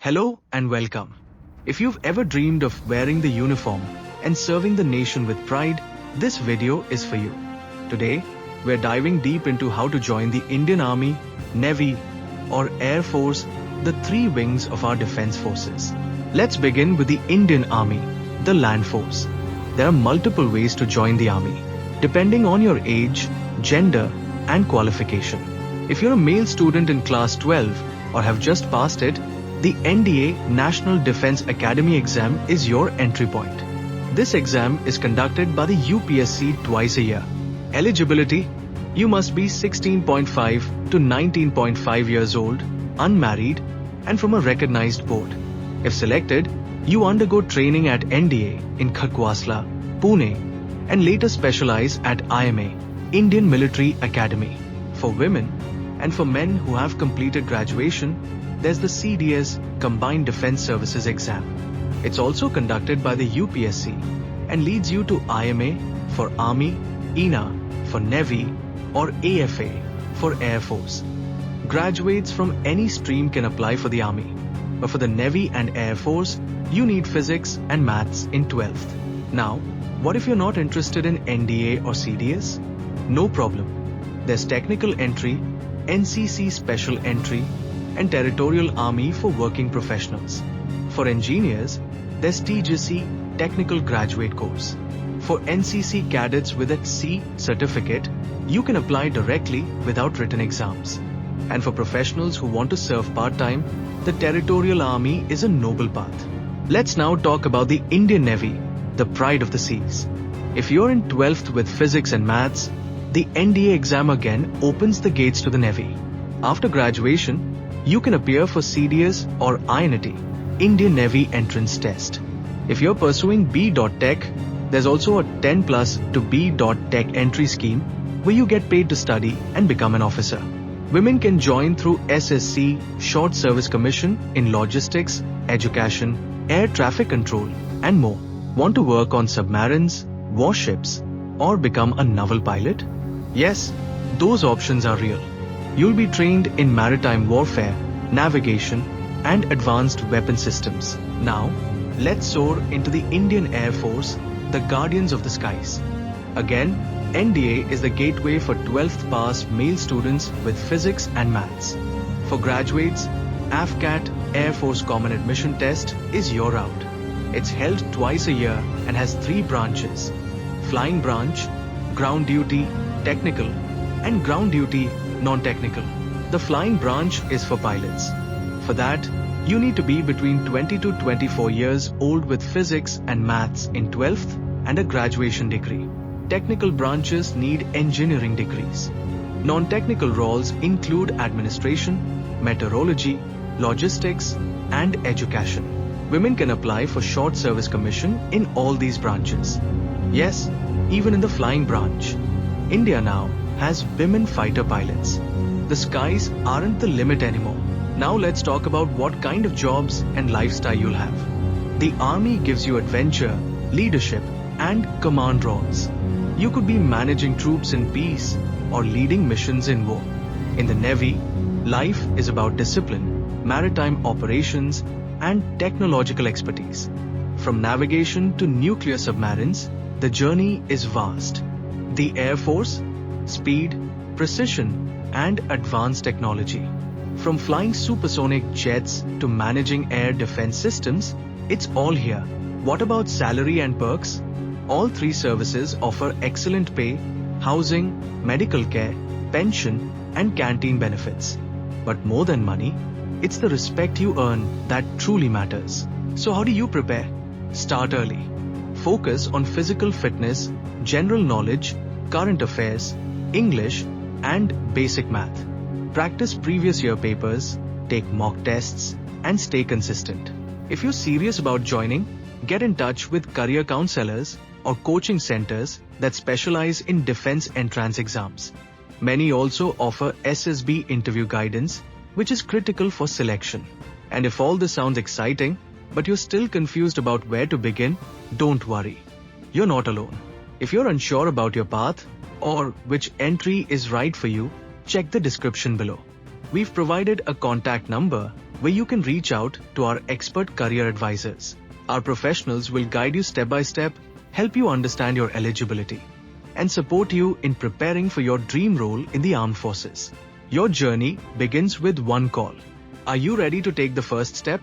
Hello and welcome. If you've ever dreamed of wearing the uniform and serving the nation with pride, this video is for you. Today, we're diving deep into how to join the Indian Army, Navy, or Air Force, the three wings of our defense forces. Let's begin with the Indian Army, the land force. There are multiple ways to join the Army, depending on your age, gender, and qualification. If you're a male student in class 12 or have just passed it, the NDA National Defense Academy exam is your entry point. This exam is conducted by the UPSC twice a year. Eligibility: you must be 16.5 to 19.5 years old, unmarried, and from a recognized board. If selected, you undergo training at NDA in Kharkwasla, Pune, and later specialize at IMA, Indian Military Academy. For women and for men who have completed graduation, there's the CDS Combined Defense Services exam. It's also conducted by the UPSC and leads you to IMA for Army, ENA for Navy, or AFA for Air Force. Graduates from any stream can apply for the Army, but for the Navy and Air Force, you need physics and maths in 12th. Now, what if you're not interested in NDA or CDS? No problem. There's Technical Entry, NCC Special Entry, and Territorial Army for working professionals. For engineers, there's TGC Technical Graduate Course. For NCC cadets with a C certificate, you can apply directly without written exams. And for professionals who want to serve part-time, the Territorial Army is a noble path. Let's now talk about the Indian Navy, the pride of the seas. If you're in 12th with physics and maths, the NDA exam again opens the gates to the Navy. After graduation, you can appear for CDS or INT, Indian Navy Entrance Test. If you're pursuing B.Tech, there's also a 10 plus to B.Tech entry scheme where you get paid to study and become an officer. Women can join through SSC, Short Service Commission in logistics, education, air traffic control, and more. Want to work on submarines, warships, or become a naval pilot? Yes, those options are real. You'll be trained in maritime warfare, navigation, and advanced weapon systems. Now, let's soar into the Indian Air Force, the guardians of the skies. Again, NDA is the gateway for 12th pass male students with physics and maths. For graduates, AFCAT Air Force Common Admission Test is your route. It's held twice a year and has three branches: Flying Branch, Ground Duty, Technical, and Ground Duty, Non-Technical. The Flying Branch is for pilots. For that, you need to be between 20 to 24 years old with physics and maths in 12th and a graduation degree. Technical branches need engineering degrees. Non-technical roles include administration, meteorology, logistics, and education. Women can apply for Short Service Commission in all these branches. Yes, even in the Flying Branch. India now has women fighter pilots. The skies aren't the limit anymore. Now let's talk about what kind of jobs and lifestyle you'll have. The Army gives you adventure, leadership, and command roles. You could be managing troops in peace or leading missions in war. In the Navy, life is about discipline, maritime operations, and technological expertise. From navigation to nuclear submarines, the journey is vast. The Air Force: speed, precision, and advanced technology. From flying supersonic jets to managing air defense systems, it's all here. What about salary and perks? All three services offer excellent pay, housing, medical care, pension, and canteen benefits. But more than money, it's the respect you earn that truly matters. So how do you prepare? Start early. Focus on physical fitness, general knowledge, current affairs, English, and basic math. Practice previous year papers, take mock tests, and stay consistent. If you're serious about joining, get in touch with career counselors or coaching centers that specialize in defense entrance exams. Many also offer SSB interview guidance, which is critical for selection. And if all this sounds exciting, but you're still confused about where to begin, don't worry. You're not alone. If you're unsure about your path or which entry is right for you, check the description below. We've provided a contact number where you can reach out to our expert career advisors. Our professionals will guide you step by step, help you understand your eligibility, and support you in preparing for your dream role in the armed forces. Your journey begins with one call. Are you ready to take the first step?